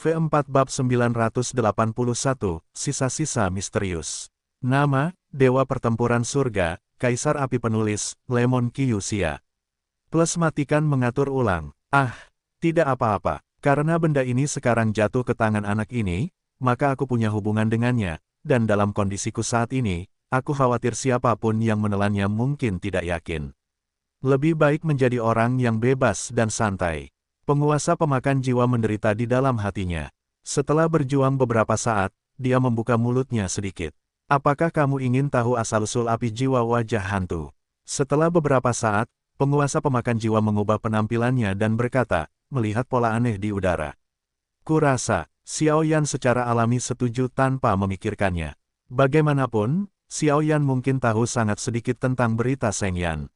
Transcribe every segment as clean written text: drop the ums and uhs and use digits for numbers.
V4 Bab 981, Sisa-sisa misterius. Nama, Dewa Pertempuran Surga, Kaisar Api Penulis, Lemon Kyusia. Plus matikan mengatur ulang. Tidak apa-apa. Karena benda ini sekarang jatuh ke tangan anak ini, maka aku punya hubungan dengannya, dan dalam kondisiku saat ini, aku khawatir siapapun yang menelannya mungkin tidak yakin. Lebih baik menjadi orang yang bebas dan santai. Penguasa pemakan jiwa menderita di dalam hatinya. Setelah berjuang beberapa saat, dia membuka mulutnya sedikit. Apakah kamu ingin tahu asal-usul api jiwa wajah hantu? Setelah beberapa saat, penguasa pemakan jiwa mengubah penampilannya dan berkata, melihat pola aneh di udara. Kurasa, Xiao Yan secara alami setuju tanpa memikirkannya. Bagaimanapun, Xiao Yan mungkin tahu sangat sedikit tentang berita Seng Yan.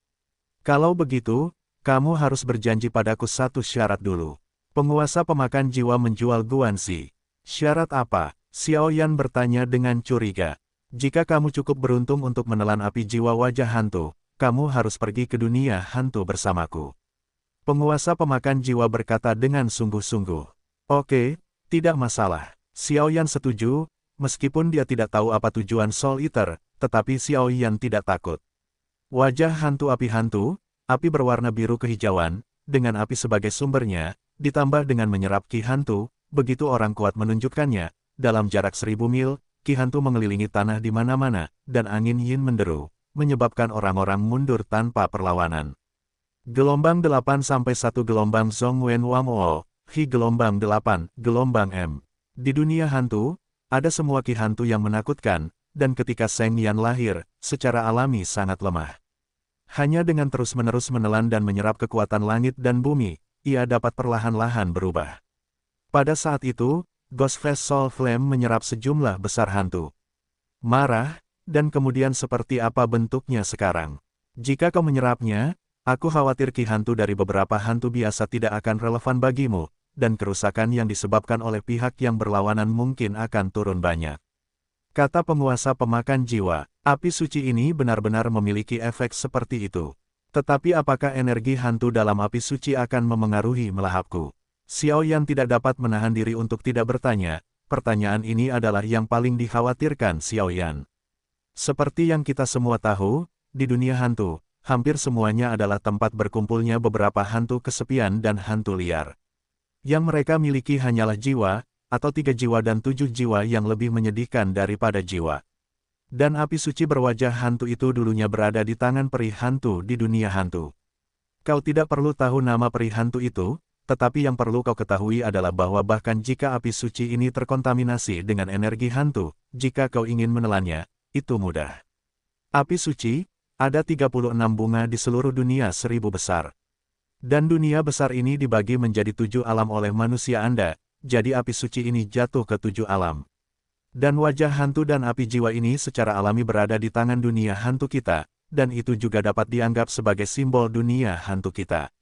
Kalau begitu, kamu harus berjanji padaku satu syarat dulu. Penguasa pemakan jiwa menjual Guanxi. Syarat apa? Xiao Yan bertanya dengan curiga. Jika kamu cukup beruntung untuk menelan api jiwa wajah hantu, kamu harus pergi ke dunia hantu bersamaku. Penguasa pemakan jiwa berkata dengan sungguh-sungguh. Oke, tidak masalah. Xiao Yan setuju, meskipun dia tidak tahu apa tujuan Soul Eater, tetapi Xiao Yan tidak takut. Wajah hantu, api berwarna biru kehijauan, dengan api sebagai sumbernya, ditambah dengan menyerap ki hantu, begitu orang kuat menunjukkannya, dalam jarak 1000 mil, ki hantu mengelilingi tanah di mana-mana, dan angin yin menderu, menyebabkan orang-orang mundur tanpa perlawanan. Gelombang 8 sampai 1 gelombang Zhong Wen Wang O, Hi gelombang 8, gelombang M. Di dunia hantu, ada semua ki hantu yang menakutkan, dan ketika Seng Yan lahir, secara alami sangat lemah. Hanya dengan terus-menerus menelan dan menyerap kekuatan langit dan bumi, ia dapat perlahan-lahan berubah. Pada saat itu, Ghostface Soul Flame menyerap sejumlah besar hantu. Marah, dan kemudian seperti apa bentuknya sekarang. Jika kau menyerapnya, aku khawatir ki hantu dari beberapa hantu biasa tidak akan relevan bagimu, dan kerusakan yang disebabkan oleh pihak yang berlawanan mungkin akan turun banyak. Kata penguasa pemakan jiwa, api suci ini benar-benar memiliki efek seperti itu. Tetapi apakah energi hantu dalam api suci akan memengaruhi melahapku? Xiao Yan tidak dapat menahan diri untuk tidak bertanya, pertanyaan ini adalah yang paling dikhawatirkan Xiao Yan. Seperti yang kita semua tahu, di dunia hantu, hampir semuanya adalah tempat berkumpulnya beberapa hantu kesepian dan hantu liar. Yang mereka miliki hanyalah jiwa, atau 3 jiwa dan 7 jiwa yang lebih menyedihkan daripada jiwa. Dan api suci berwajah hantu itu dulunya berada di tangan peri hantu di dunia hantu. Kau tidak perlu tahu nama peri hantu itu, tetapi yang perlu kau ketahui adalah bahwa bahkan jika api suci ini terkontaminasi dengan energi hantu, jika kau ingin menelannya, itu mudah. Api suci, ada 36 bunga di seluruh dunia 1000 besar. Dan dunia besar ini dibagi menjadi 7 alam oleh manusia Anda. Jadi api suci ini jatuh ke 7 alam. Dan wajah hantu dan api jiwa ini secara alami berada di tangan dunia hantu kita, dan itu juga dapat dianggap sebagai simbol dunia hantu kita.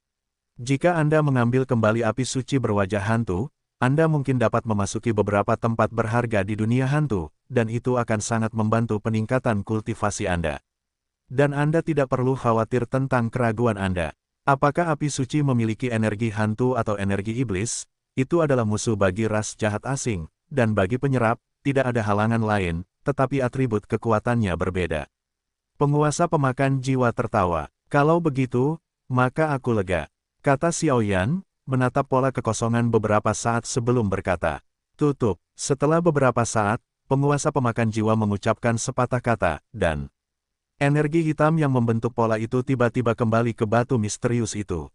Jika Anda mengambil kembali api suci berwajah hantu, Anda mungkin dapat memasuki beberapa tempat berharga di dunia hantu, dan itu akan sangat membantu peningkatan kultivasi Anda. Dan Anda tidak perlu khawatir tentang keraguan Anda. Apakah api suci memiliki energi hantu atau energi iblis? Itu adalah musuh bagi ras jahat asing, dan bagi penyerap, tidak ada halangan lain, tetapi atribut kekuatannya berbeda. Penguasa pemakan jiwa tertawa. Kalau begitu, maka aku lega. Kata Xiao Yan, menatap pola kekosongan beberapa saat sebelum berkata, tutup. Setelah beberapa saat, penguasa pemakan jiwa mengucapkan sepatah kata, dan energi hitam yang membentuk pola itu tiba-tiba kembali ke batu misterius itu.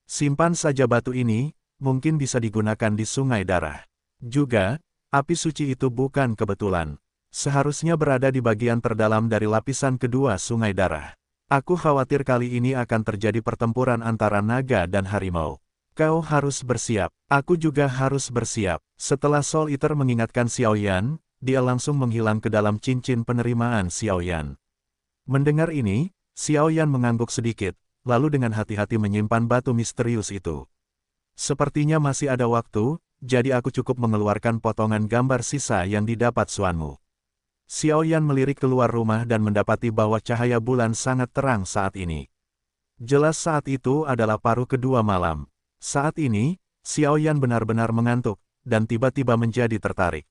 Simpan saja batu ini, mungkin bisa digunakan di sungai darah. Juga, api suci itu bukan kebetulan. Seharusnya berada di bagian terdalam dari lapisan kedua sungai darah. Aku khawatir kali ini akan terjadi pertempuran antara naga dan harimau. Kau harus bersiap. Aku juga harus bersiap. Setelah Soul Eater mengingatkan Xiao Yan, dia langsung menghilang ke dalam cincin penerimaan Xiao Yan. Mendengar ini, Xiao Yan mengangguk sedikit, lalu dengan hati-hati menyimpan batu misterius itu. Sepertinya masih ada waktu, jadi aku cukup mengeluarkan potongan gambar sisa yang didapat Suanmu. Xiao Yan melirik keluar rumah dan mendapati bahwa cahaya bulan sangat terang saat ini. Jelas saat itu adalah paruh kedua malam. Saat ini, Xiao Yan benar-benar mengantuk, dan tiba-tiba menjadi tertarik.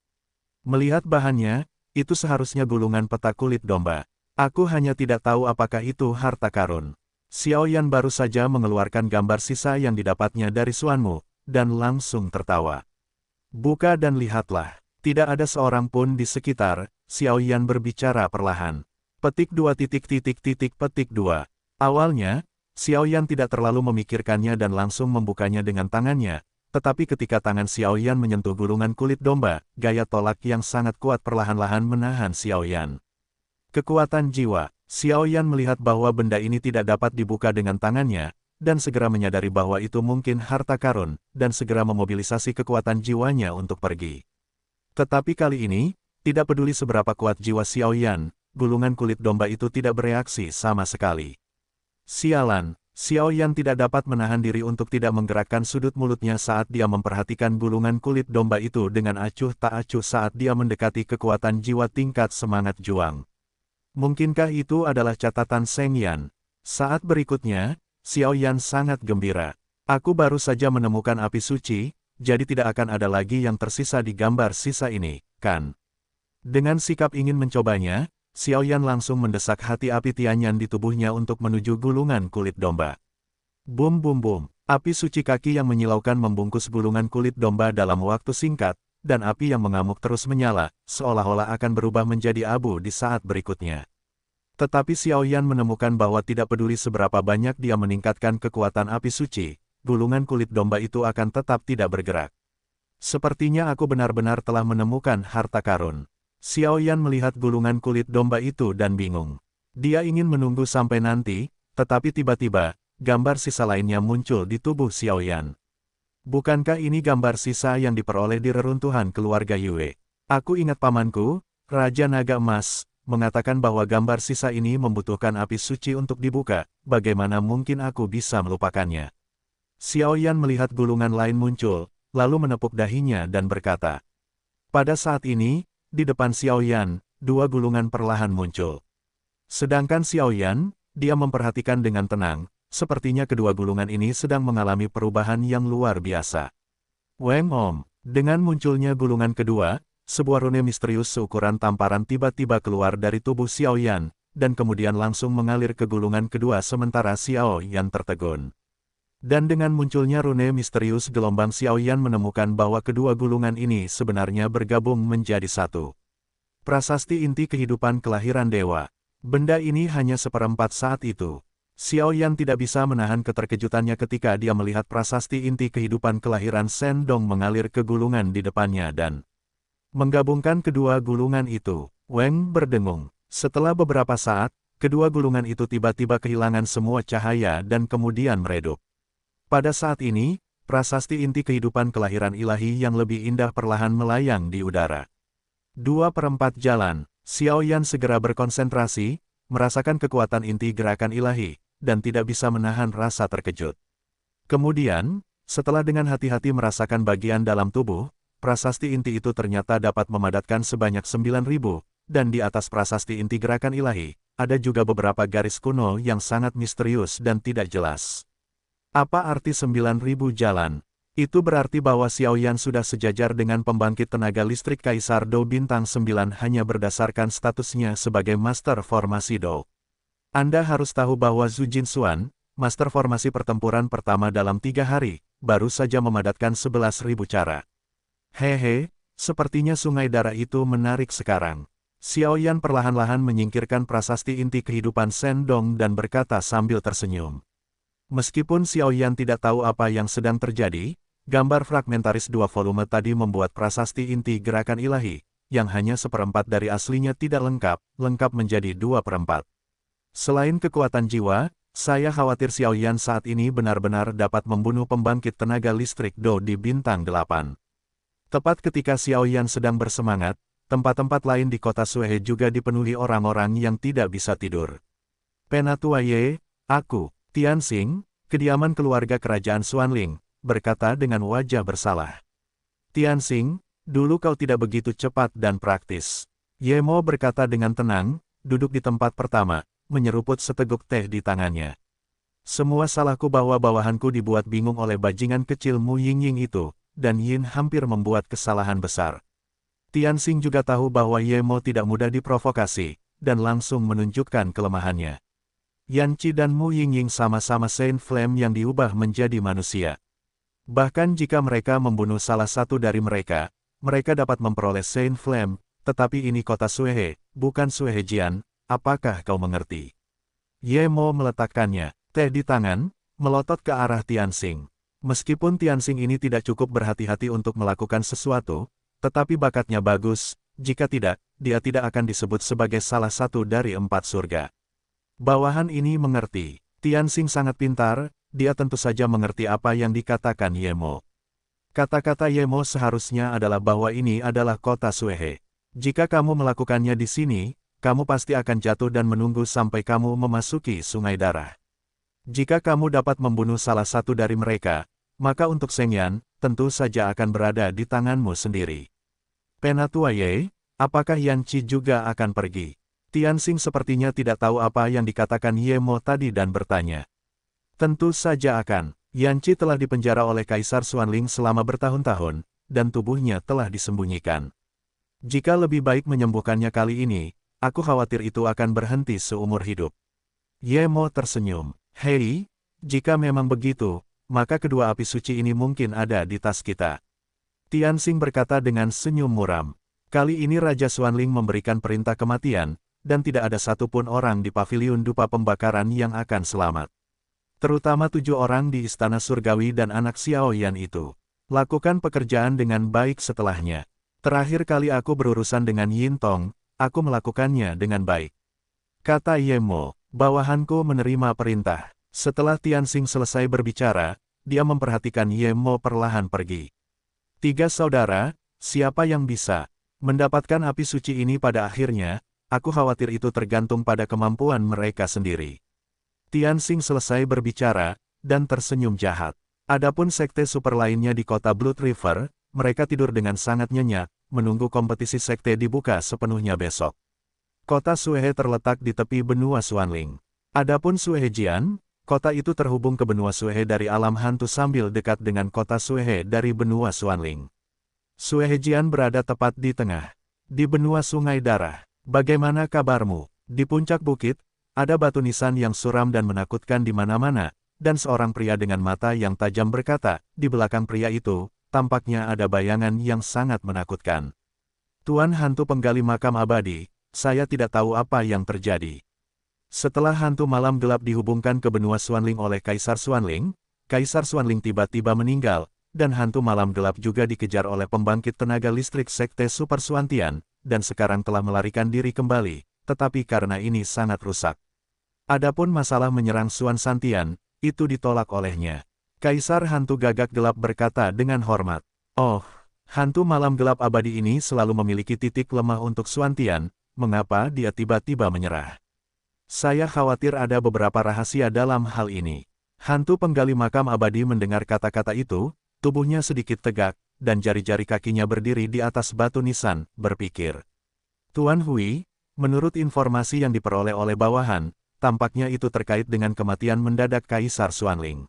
Melihat bahannya, itu seharusnya gulungan peta kulit domba. Aku hanya tidak tahu apakah itu harta karun. Xiao Yan baru saja mengeluarkan gambar sisa yang didapatnya dari Suanmu, dan langsung tertawa. Buka dan lihatlah. Tidak ada seorang pun di sekitar. Xiao Yan berbicara perlahan. Petik 2. Awalnya, Xiao Yan tidak terlalu memikirkannya dan langsung membukanya dengan tangannya, tetapi ketika tangan Xiao Yan menyentuh gulungan kulit domba, gaya tolak yang sangat kuat perlahan-lahan menahan Xiao Yan. Kekuatan jiwa. Xiao Yan melihat bahwa benda ini tidak dapat dibuka dengan tangannya, dan segera menyadari bahwa itu mungkin harta karun, dan segera memobilisasi kekuatan jiwanya untuk pergi. Tetapi kali ini, tidak peduli seberapa kuat jiwa Xiao Yan, gulungan kulit domba itu tidak bereaksi sama sekali. Sialan, Xiao Yan tidak dapat menahan diri untuk tidak menggerakkan sudut mulutnya saat dia memperhatikan gulungan kulit domba itu dengan acuh tak acuh saat dia mendekati kekuatan jiwa tingkat semangat juang. Mungkinkah itu adalah catatan Seng Yan? Saat berikutnya, Xiao Yan sangat gembira. Aku baru saja menemukan api suci, jadi tidak akan ada lagi yang tersisa di gambar sisa ini, kan? Dengan sikap ingin mencobanya, Xiao Yan langsung mendesak hati api Tianyan di tubuhnya untuk menuju gulungan kulit domba. Bum bum bum, api suci kaki yang menyilaukan membungkus gulungan kulit domba dalam waktu singkat, dan api yang mengamuk terus menyala, seolah-olah akan berubah menjadi abu di saat berikutnya. Tetapi Xiao Yan menemukan bahwa tidak peduli seberapa banyak dia meningkatkan kekuatan api suci, gulungan kulit domba itu akan tetap tidak bergerak. Sepertinya aku benar-benar telah menemukan harta karun. Xiao Yan melihat gulungan kulit domba itu dan bingung. Dia ingin menunggu sampai nanti, tetapi tiba-tiba, gambar sisa lainnya muncul di tubuh Xiao Yan. Bukankah ini gambar sisa yang diperoleh di reruntuhan keluarga Yue? Aku ingat pamanku, Raja Naga Emas, mengatakan bahwa gambar sisa ini membutuhkan api suci untuk dibuka, bagaimana mungkin aku bisa melupakannya? Xiao Yan melihat gulungan lain muncul, lalu menepuk dahinya dan berkata. Pada saat ini, di depan Xiao Yan, dua gulungan perlahan muncul. Sedangkan Xiao Yan, dia memperhatikan dengan tenang, sepertinya kedua gulungan ini sedang mengalami perubahan yang luar biasa. Weng Om, dengan munculnya gulungan kedua, sebuah rune misterius seukuran tamparan tiba-tiba keluar dari tubuh Xiao Yan, dan kemudian langsung mengalir ke gulungan kedua sementara Xiao Yan tertegun. Dan dengan munculnya rune misterius gelombang Xiao Yan menemukan bahwa kedua gulungan ini sebenarnya bergabung menjadi satu. Prasasti inti kehidupan kelahiran dewa. Benda ini hanya seperempat saat itu. Xiao Yan tidak bisa menahan keterkejutannya ketika dia melihat prasasti inti kehidupan kelahiran Shen Dong mengalir ke gulungan di depannya dan menggabungkan kedua gulungan itu. Weng berdengung. Setelah beberapa saat, kedua gulungan itu tiba-tiba kehilangan semua cahaya dan kemudian meredup. Pada saat ini, prasasti inti kehidupan kelahiran ilahi yang lebih indah perlahan melayang di udara. 2/4 jalan, Xiao Yan segera berkonsentrasi, merasakan kekuatan inti gerakan ilahi, dan tidak bisa menahan rasa terkejut. Kemudian, setelah dengan hati-hati merasakan bagian dalam tubuh, prasasti inti itu ternyata dapat memadatkan sebanyak 9.000, dan di atas prasasti inti gerakan ilahi, ada juga beberapa garis kuno yang sangat misterius dan tidak jelas. Apa arti 9.000 jalan? Itu berarti bahwa Xiao Yan sudah sejajar dengan pembangkit tenaga listrik Kaisar Dou Bintang 9 hanya berdasarkan statusnya sebagai Master Formasi Dou. Anda harus tahu bahwa Zhu Jinxuan, Master Formasi pertempuran pertama dalam 3 hari, baru saja memadatkan 11.000 cara. Hehe, sepertinya sungai darah itu menarik sekarang. Xiao Yan perlahan-lahan menyingkirkan prasasti inti kehidupan Shen Dong dan berkata sambil tersenyum. Meskipun Xiao Yan tidak tahu apa yang sedang terjadi, gambar fragmentaris 2 volume tadi membuat prasasti inti gerakan ilahi, yang hanya seperempat dari aslinya tidak lengkap menjadi 2/4. Selain kekuatan jiwa, saya khawatir Xiao Yan saat ini benar-benar dapat membunuh pembangkit tenaga listrik Dou di Bintang 8. Tepat ketika Xiao Yan sedang bersemangat, tempat-tempat lain di kota Suhe juga dipenuhi orang-orang yang tidak bisa tidur. Penatua Ye, aku, Tianxing, kediaman keluarga kerajaan Xuanling, berkata dengan wajah bersalah. Tianxing, dulu kau tidak begitu cepat dan praktis. Ye Mo berkata dengan tenang, duduk di tempat pertama, menyeruput seteguk teh di tangannya. Semua salahku bahwa bawahanku dibuat bingung oleh bajingan kecil Mu Yingying itu, dan Yin hampir membuat kesalahan besar. Tianxing juga tahu bahwa Ye Mo tidak mudah diprovokasi, dan langsung menunjukkan kelemahannya. Yan Qi dan Mu Yingying sama-sama Saint Flame yang diubah menjadi manusia. Bahkan jika mereka membunuh salah satu dari mereka, mereka dapat memperoleh Saint Flame, tetapi ini kota Suehe, bukan Suehejian, apakah kau mengerti? Ye Mo meletakkannya, teh di tangan, melotot ke arah Tianxing. Meskipun Tianxing ini tidak cukup berhati-hati untuk melakukan sesuatu, tetapi bakatnya bagus, jika tidak, dia tidak akan disebut sebagai salah satu dari 4 surga. Bawahan ini mengerti. Tianxing sangat pintar, dia tentu saja mengerti apa yang dikatakan Ye Mo. Kata-kata Ye Mo seharusnya adalah bahwa ini adalah kota Suehe. Jika kamu melakukannya di sini, kamu pasti akan jatuh dan menunggu sampai kamu memasuki sungai darah. Jika kamu dapat membunuh salah satu dari mereka, maka untuk Seng Yan, tentu saja akan berada di tanganmu sendiri. Penatua Ye, apakah Yan Qi juga akan pergi? Tianxing sepertinya tidak tahu apa yang dikatakan Ye Mo tadi dan bertanya. Tentu saja akan. Yan Qi telah dipenjara oleh Kaisar Xuanling selama bertahun-tahun, dan tubuhnya telah disembunyikan. Jika lebih baik menyembuhkannya kali ini, aku khawatir itu akan berhenti seumur hidup. Ye Mo tersenyum. Hei, jika memang begitu, maka kedua api suci ini mungkin ada di tas kita. Tianxing berkata dengan senyum muram. Kali ini Raja Xuanling memberikan perintah kematian, dan tidak ada satupun orang di paviliun dupa pembakaran yang akan selamat. Terutama 7 orang di Istana Surgawi dan anak Xiao Yan itu. Lakukan pekerjaan dengan baik setelahnya. Terakhir kali aku berurusan dengan Yin Tong, aku melakukannya dengan baik. Kata Ye Mo, bawahanku menerima perintah. Setelah Tianxing selesai berbicara, dia memperhatikan Ye Mo perlahan pergi. 3 saudara, siapa yang bisa mendapatkan api suci ini pada akhirnya, aku khawatir itu tergantung pada kemampuan mereka sendiri. Tianxing selesai berbicara, dan tersenyum jahat. Adapun sekte super lainnya di kota Blood River, mereka tidur dengan sangat nyenyak, menunggu kompetisi sekte dibuka sepenuhnya besok. Kota Suehe terletak di tepi benua Xuanling. Adapun Suehejian, kota itu terhubung ke benua Suehe dari alam hantu sambil dekat dengan kota Suehe dari benua Xuanling. Suehejian berada tepat di tengah, di benua Sungai Darah. Bagaimana kabarmu? Di puncak bukit, ada batu nisan yang suram dan menakutkan di mana-mana, dan seorang pria dengan mata yang tajam berkata, di belakang pria itu, tampaknya ada bayangan yang sangat menakutkan. Tuan hantu penggali makam abadi, saya tidak tahu apa yang terjadi. Setelah hantu malam gelap dihubungkan ke benua Xuanling oleh Kaisar Xuanling tiba-tiba meninggal, dan hantu malam gelap juga dikejar oleh pembangkit tenaga listrik sekte Super Xuantian, dan sekarang telah melarikan diri kembali, tetapi karena ini sangat rusak. Adapun masalah menyerang Xuan Santian, itu ditolak olehnya. Kaisar hantu gagak gelap berkata dengan hormat. Oh, hantu malam gelap abadi ini selalu memiliki titik lemah untuk Xuantian, mengapa dia tiba-tiba menyerah? Saya khawatir ada beberapa rahasia dalam hal ini. Hantu penggali makam abadi mendengar kata-kata itu, tubuhnya sedikit tegak, dan jari-jari kakinya berdiri di atas batu nisan, berpikir. Tuan Hui, menurut informasi yang diperoleh oleh bawahan, tampaknya itu terkait dengan kematian mendadak Kaisar Xuanling.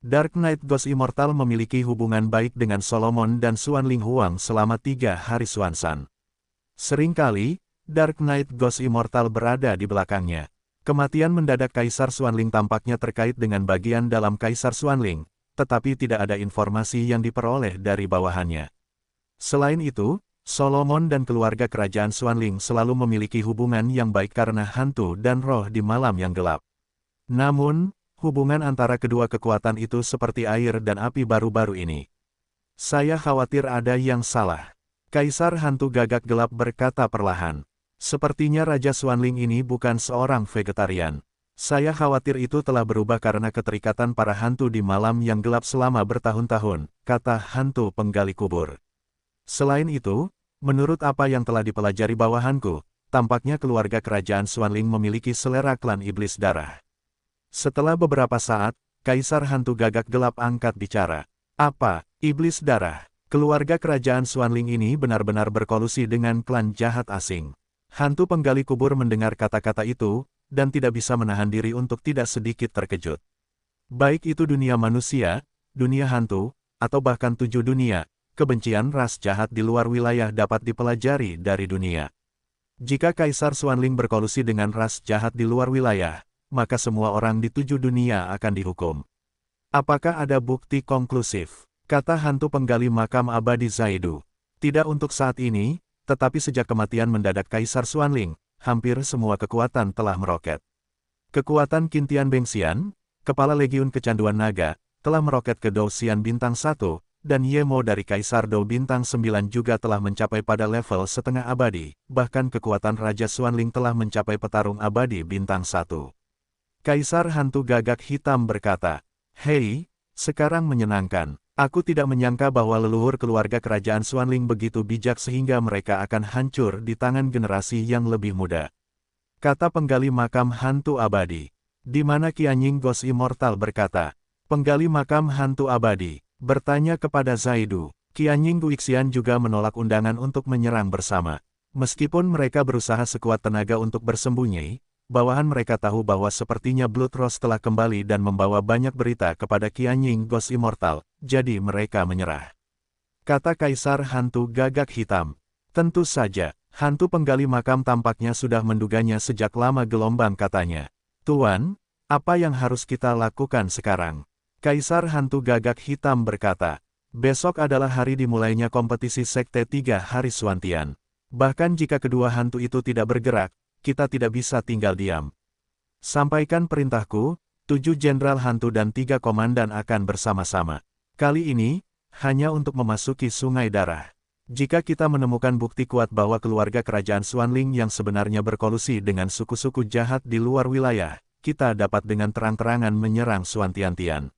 Dark Knight Ghost Immortal memiliki hubungan baik dengan Solomon dan Xuanling Huang selama 3 hari Xuansan. Seringkali, Dark Knight Ghost Immortal berada di belakangnya. Kematian mendadak Kaisar Xuanling tampaknya terkait dengan bagian dalam Kaisar Xuanling, tetapi tidak ada informasi yang diperoleh dari bawahannya. Selain itu, Solomon dan keluarga kerajaan Xuanling selalu memiliki hubungan yang baik karena hantu dan roh di malam yang gelap. Namun, hubungan antara kedua kekuatan itu seperti air dan api baru-baru ini. Saya khawatir ada yang salah. Kaisar hantu gagak gelap berkata perlahan. Sepertinya Raja Xuanling ini bukan seorang vegetarian. Saya khawatir itu telah berubah karena keterikatan para hantu di malam yang gelap selama bertahun-tahun, kata hantu penggali kubur. Selain itu, menurut apa yang telah dipelajari bawahanku, tampaknya keluarga kerajaan Xuanling memiliki selera klan iblis darah. Setelah beberapa saat, Kaisar hantu gagak gelap angkat bicara. Apa, iblis darah? Keluarga kerajaan Xuanling ini benar-benar berkolusi dengan klan jahat asing. Hantu penggali kubur mendengar kata-kata itu, dan tidak bisa menahan diri untuk tidak sedikit terkejut. Baik itu dunia manusia, dunia hantu, atau bahkan 7 dunia, kebencian ras jahat di luar wilayah dapat dipelajari dari dunia. Jika Kaisar Xuanling berkolusi dengan ras jahat di luar wilayah, maka semua orang di 7 dunia akan dihukum. Apakah ada bukti konklusif? Kata hantu penggali makam abadi Zaidu. Tidak untuk saat ini, tetapi sejak kematian mendadak Kaisar Xuanling, hampir semua kekuatan telah meroket. Kekuatan Qintian Bengxian, Kepala Legiun Kecanduan Naga, telah meroket ke Dou Xian Bintang 1, dan Yemo dari Kaisar Dou Bintang 9 juga telah mencapai pada level setengah abadi, bahkan kekuatan Raja Xuanling telah mencapai petarung abadi Bintang 1. Kaisar Hantu Gagak Hitam berkata, "Hei, sekarang menyenangkan. Aku tidak menyangka bahwa leluhur keluarga kerajaan Xuanling begitu bijak sehingga mereka akan hancur di tangan generasi yang lebih muda." Kata penggali makam hantu abadi. Di mana Qianying Ghost Immortal berkata, "Penggali makam hantu abadi," bertanya kepada Zaidu. Qianying Guixian juga menolak undangan untuk menyerang bersama. Meskipun mereka berusaha sekuat tenaga untuk bersembunyi, bawahan mereka tahu bahwa sepertinya Blood Rose telah kembali dan membawa banyak berita kepada Qianying Ghost Immortal, jadi mereka menyerah. Kata Kaisar Hantu Gagak Hitam. Tentu saja, hantu penggali makam tampaknya sudah menduganya sejak lama gelombang katanya. "Tuan, apa yang harus kita lakukan sekarang?" Kaisar Hantu Gagak Hitam berkata, "Besok adalah hari dimulainya kompetisi Sekte 3 Hari Xuantian. Bahkan jika kedua hantu itu tidak bergerak, kita tidak bisa tinggal diam. Sampaikan perintahku, 7 jenderal hantu dan 3 komandan akan bersama-sama. Kali ini, hanya untuk memasuki Sungai Darah. Jika kita menemukan bukti kuat bahwa keluarga kerajaan Xuanling yang sebenarnya berkolusi dengan suku-suku jahat di luar wilayah, kita dapat dengan terang-terangan menyerang Xuantian.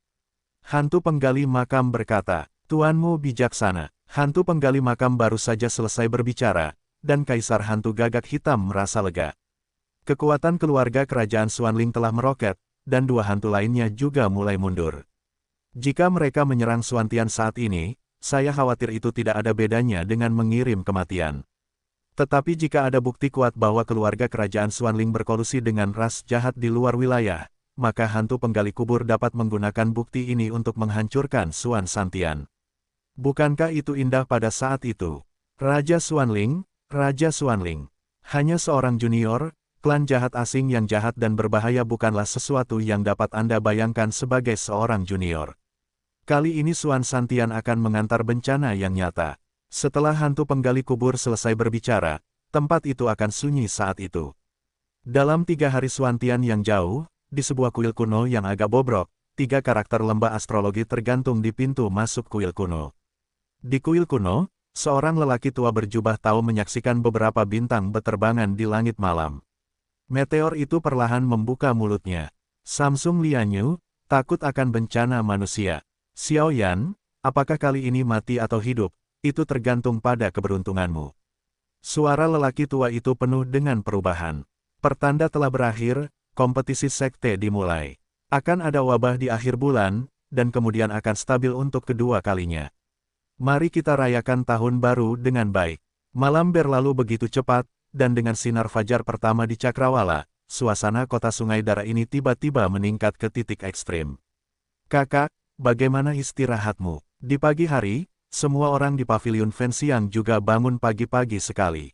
Hantu penggali makam berkata, "Tuanmu bijaksana." Hantu penggali makam baru saja selesai berbicara, dan Kaisar Hantu Gagak Hitam merasa lega. Kekuatan keluarga kerajaan Xuanling telah meroket, dan 2 hantu lainnya juga mulai mundur. Jika mereka menyerang Xuantian saat ini, saya khawatir itu tidak ada bedanya dengan mengirim kematian. Tetapi jika ada bukti kuat bahwa keluarga kerajaan Xuanling berkolusi dengan ras jahat di luar wilayah, maka hantu penggali kubur dapat menggunakan bukti ini untuk menghancurkan Xuan Santian. Bukankah itu indah pada saat itu? Raja Xuanling, hanya seorang junior, klan jahat asing yang jahat dan berbahaya bukanlah sesuatu yang dapat Anda bayangkan sebagai seorang junior. Kali ini Xuan Santian akan mengantar bencana yang nyata. Setelah hantu penggali kubur selesai berbicara, tempat itu akan sunyi saat itu. Dalam 3 hari Xuantian yang jauh, di sebuah kuil kuno yang agak bobrok, 3 karakter lembah astrologi tergantung di pintu masuk kuil kuno. Di kuil kuno, seorang lelaki tua berjubah tahu menyaksikan beberapa bintang beterbangan di langit malam. Meteor itu perlahan membuka mulutnya. "Samsung Lianyu, takut akan bencana manusia. Xiao Yan, apakah kali ini mati atau hidup, itu tergantung pada keberuntunganmu." Suara lelaki tua itu penuh dengan perubahan. Pertanda telah berakhir, kompetisi sekte dimulai. Akan ada wabah di akhir bulan, dan kemudian akan stabil untuk kedua kalinya. Mari kita rayakan tahun baru dengan baik. Malam berlalu begitu cepat, dan dengan sinar fajar pertama di Cakrawala, suasana kota Sungai Darah ini tiba-tiba meningkat ke titik ekstrim. "Kakak, bagaimana istirahatmu?" Di pagi hari, semua orang di pavilion Fenxiang juga bangun pagi-pagi sekali.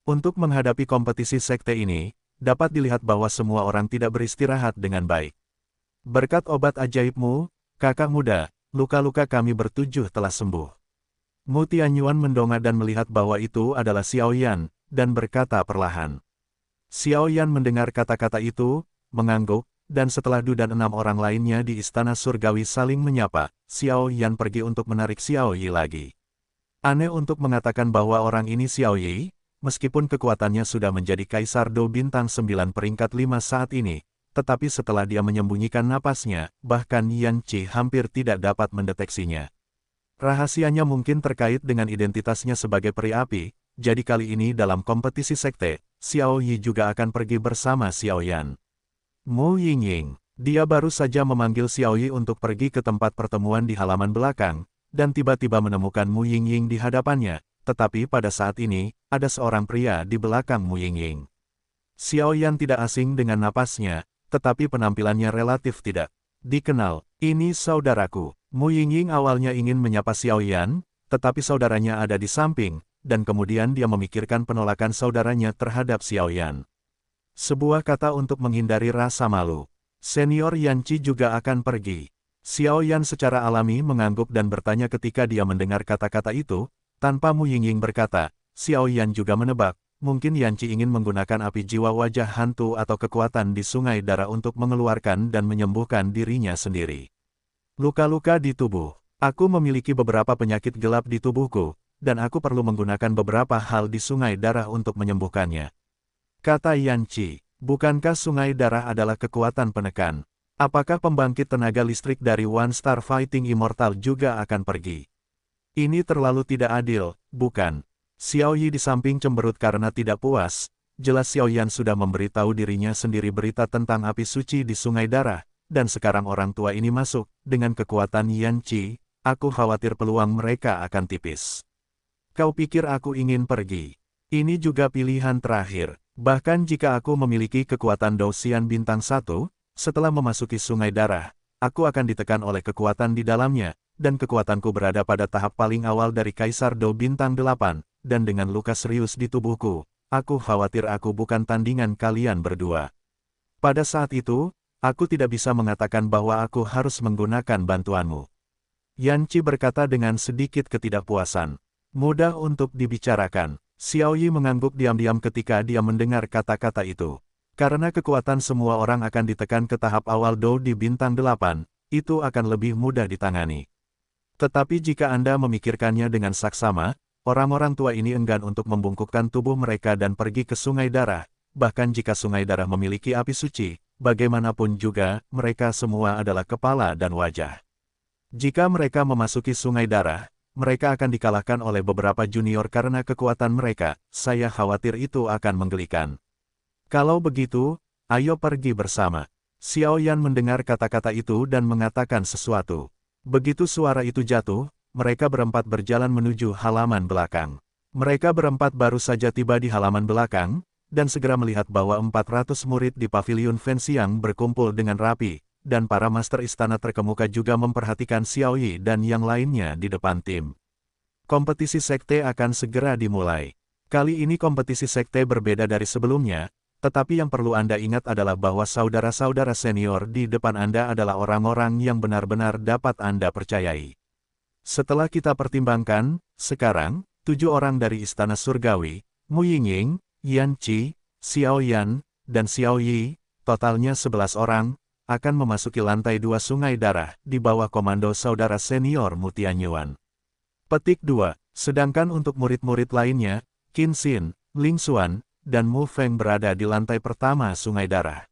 Untuk menghadapi kompetisi sekte ini, dapat dilihat bahwa semua orang tidak beristirahat dengan baik. "Berkat obat ajaibmu, kakak muda, luka-luka kami bertujuh telah sembuh." Mu Tianyuan mendongak dan melihat bahwa itu adalah Xiao Yan, dan berkata perlahan. Xiao Yan mendengar kata-kata itu, mengangguk, dan setelah Du dan 6 orang lainnya di Istana Surgawi saling menyapa, Xiao Yan pergi untuk menarik Xiao Yi lagi. Aneh untuk mengatakan bahwa orang ini Xiao Yi, meskipun kekuatannya sudah menjadi Kaisar Dou Bintang 9 peringkat 5 saat ini, tetapi setelah dia menyembunyikan napasnya, bahkan Yan Qi hampir tidak dapat mendeteksinya. Rahasianya mungkin terkait dengan identitasnya sebagai peri api, jadi kali ini dalam kompetisi sekte, Xiao Yi juga akan pergi bersama Xiao Yan. Mu Yingying, dia baru saja memanggil Xiao Yi untuk pergi ke tempat pertemuan di halaman belakang, dan tiba-tiba menemukan Mu Yingying di hadapannya, tetapi pada saat ini, ada seorang pria di belakang Mu Yingying. Xiao Yan tidak asing dengan napasnya, tetapi penampilannya relatif tidak dikenal. "Ini saudaraku, Mu Yingying awalnya ingin menyapa Xiao Yan, tetapi saudaranya ada di samping, dan kemudian dia memikirkan penolakan saudaranya terhadap Xiao Yan. Sebuah kata untuk menghindari rasa malu. Senior Yanqi juga akan pergi. Xiao Yan secara alami mengangguk dan bertanya ketika dia mendengar kata-kata itu, tanpa Mu Yingying berkata, Xiao Yan juga menebak, mungkin Yanqi ingin menggunakan api jiwa wajah hantu atau kekuatan di sungai darah untuk mengeluarkan dan menyembuhkan dirinya sendiri. Luka-luka di tubuh. Aku memiliki beberapa penyakit gelap di tubuhku, dan aku perlu menggunakan beberapa hal di sungai darah untuk menyembuhkannya. Kata Yanqi, bukankah sungai darah adalah kekuatan penekan? Apakah pembangkit tenaga listrik dari One Star Fighting Immortal juga akan pergi? Ini terlalu tidak adil, bukan? Xiao Yi di samping cemberut karena tidak puas. Jelas Xiao Yan sudah memberitahu dirinya sendiri berita tentang api suci di sungai darah, dan sekarang orang tua ini masuk, dengan kekuatan Yanqi, aku khawatir peluang mereka akan tipis. Kau pikir aku ingin pergi? Ini juga pilihan terakhir. Bahkan jika aku memiliki kekuatan Douxian bintang 1, setelah memasuki sungai darah, aku akan ditekan oleh kekuatan di dalamnya, dan kekuatanku berada pada tahap paling awal dari Kaisar Dou bintang 8, dan dengan luka serius di tubuhku, aku khawatir aku bukan tandingan kalian berdua. Pada saat itu, aku tidak bisa mengatakan bahwa aku harus menggunakan bantuanmu. Yanqi berkata dengan sedikit ketidakpuasan. Mudah untuk dibicarakan. Xiao Yi mengangguk diam-diam ketika dia mendengar kata-kata itu. Karena kekuatan semua orang akan ditekan ke tahap awal Dou di bintang 8, itu akan lebih mudah ditangani. Tetapi jika Anda memikirkannya dengan saksama, orang-orang tua ini enggan untuk membungkukkan tubuh mereka dan pergi ke sungai darah, bahkan jika sungai darah memiliki api suci, bagaimanapun juga, mereka semua adalah kepala dan wajah. Jika mereka memasuki sungai darah, mereka akan dikalahkan oleh beberapa junior karena kekuatan mereka, saya khawatir itu akan menggelikan. Kalau begitu, ayo pergi bersama. Xiao Yan mendengar kata-kata itu dan mengatakan sesuatu. Begitu suara itu jatuh, mereka berempat berjalan menuju halaman belakang. Mereka berempat baru saja tiba di halaman belakang, dan segera melihat bahwa 400 murid di pavilion Fenxiang berkumpul dengan rapi, dan para master istana terkemuka juga memperhatikan Xiao Yi dan yang lainnya di depan tim. Kompetisi sekte akan segera dimulai. Kali ini kompetisi sekte berbeda dari sebelumnya, tetapi yang perlu Anda ingat adalah bahwa saudara-saudara senior di depan Anda adalah orang-orang yang benar-benar dapat Anda percayai. Setelah kita pertimbangkan, sekarang, 7 orang dari Istana Surgawi, Mu Yingying, Yanqi, Xiao Yan, dan Xiao Yi, totalnya 11 orang, akan memasuki lantai 2 sungai darah di bawah komando saudara senior Mu Tianyuan. Petik 2. Sedangkan untuk murid-murid lainnya, Qin Xin, Ling Xuan, dan Mu Feng berada di lantai pertama sungai darah.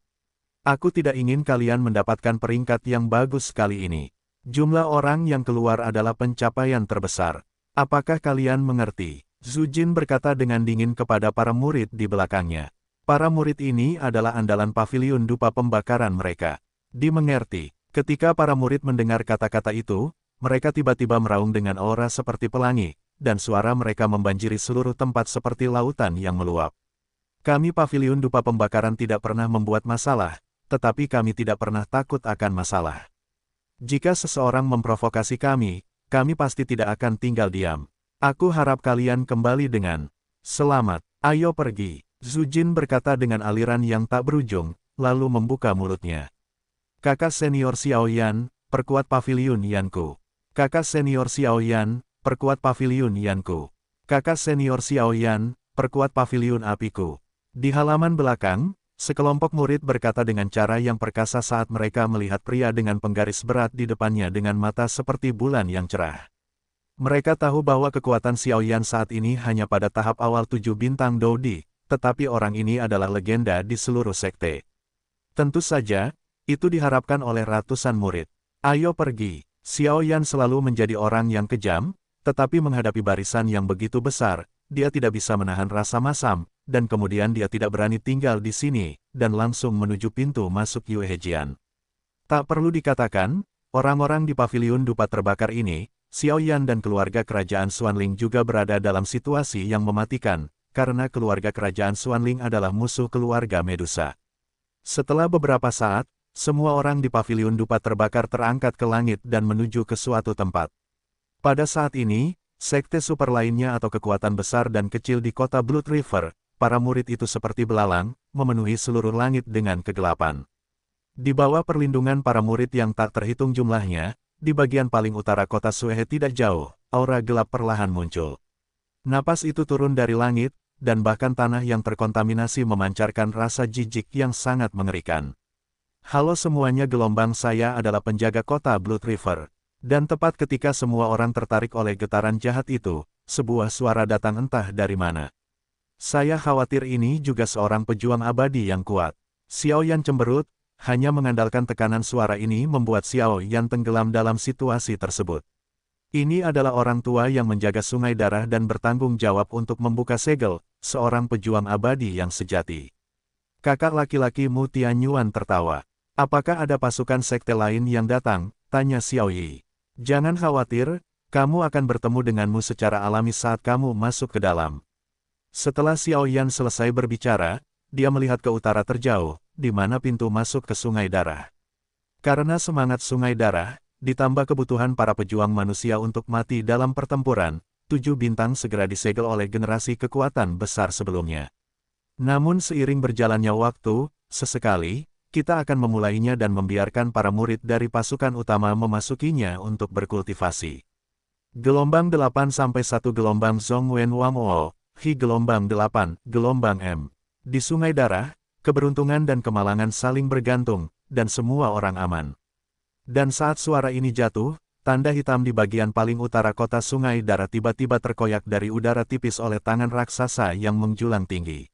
Aku tidak ingin kalian mendapatkan peringkat yang bagus kali ini. Jumlah orang yang keluar adalah pencapaian terbesar. Apakah kalian mengerti? Zhu Jin berkata dengan dingin kepada para murid di belakangnya. Para murid ini adalah andalan pavilion dupa pembakaran mereka. Dimengerti, ketika para murid mendengar kata-kata itu, mereka tiba-tiba meraung dengan aura seperti pelangi, dan suara mereka membanjiri seluruh tempat seperti lautan yang meluap. Kami pavilion dupa pembakaran tidak pernah membuat masalah, tetapi kami tidak pernah takut akan masalah. Jika seseorang memprovokasi kami pasti tidak akan tinggal diam. Aku harap kalian kembali dengan selamat. Ayo pergi. Zhu Jin berkata dengan aliran yang tak berujung, lalu membuka mulutnya. Kakak senior Xiao Yan, perkuat pavilion Yanku. Kakak senior Xiao Yan, perkuat pavilion Yanku. Kakak senior Xiao Yan, perkuat pavilion apiku. Di halaman belakang, sekelompok murid berkata dengan cara yang perkasa saat mereka melihat pria dengan penggaris berat di depannya dengan mata seperti bulan yang cerah. Mereka tahu bahwa kekuatan Xiao Yan saat ini hanya pada tahap awal 7 bintang Doudi, tetapi orang ini adalah legenda di seluruh sekte. Tentu saja, itu diharapkan oleh ratusan murid. Ayo pergi. Xiao Yan selalu menjadi orang yang kejam, tetapi menghadapi barisan yang begitu besar, dia tidak bisa menahan rasa masam, dan kemudian dia tidak berani tinggal di sini, dan langsung menuju pintu masuk Yuehejian. Tak perlu dikatakan, orang-orang di pavilion dupa terbakar ini, Xiao Yan dan keluarga kerajaan Xuanling juga berada dalam situasi yang mematikan, karena keluarga kerajaan Xuanling adalah musuh keluarga Medusa. Setelah beberapa saat, Semua orang di paviliun dupa terbakar terangkat ke langit dan menuju ke suatu tempat. Pada saat ini, sekte super lainnya atau kekuatan besar dan kecil di kota Blood River, para murid itu seperti belalang, memenuhi seluruh langit dengan kegelapan. Di bawah perlindungan para murid yang tak terhitung jumlahnya, di bagian paling utara kota Suehe tidak jauh, aura gelap perlahan muncul. Napas itu turun dari langit, dan bahkan tanah yang terkontaminasi memancarkan rasa jijik yang sangat mengerikan. Halo semuanya, gelombang, saya adalah penjaga kota Blood River. Dan tepat ketika semua orang tertarik oleh getaran jahat itu, sebuah suara datang entah dari mana. Saya khawatir ini juga seorang pejuang abadi yang kuat. Xiao Yan cemberut, hanya mengandalkan tekanan suara ini membuat Xiao Yan tenggelam dalam situasi tersebut. Ini adalah orang tua yang menjaga sungai darah dan bertanggung jawab untuk membuka segel, seorang pejuang abadi yang sejati. Kakak laki-laki Mu Tianyuan tertawa. Apakah ada pasukan sekte lain yang datang? Tanya Xiao Yi. Jangan khawatir, kamu akan bertemu denganmu secara alami saat kamu masuk ke dalam. Setelah Xiao Yan selesai berbicara, dia melihat ke utara terjauh, di mana pintu masuk ke sungai darah. Karena semangat sungai darah, ditambah kebutuhan para pejuang manusia untuk mati dalam pertempuran, 7 bintang segera disegel oleh generasi kekuatan besar sebelumnya. Namun seiring berjalannya waktu, sesekali, kita akan memulainya dan membiarkan para murid dari pasukan utama memasukinya untuk berkultivasi. Gelombang 8 sampai 1 gelombang Zhong Wen Wang O, Hi gelombang 8, gelombang M. Di sungai darah, keberuntungan dan kemalangan saling bergantung, dan semua orang aman. Dan saat suara ini jatuh, tanda hitam di bagian paling utara kota sungai darah tiba-tiba terkoyak dari udara tipis oleh tangan raksasa yang menjulang tinggi.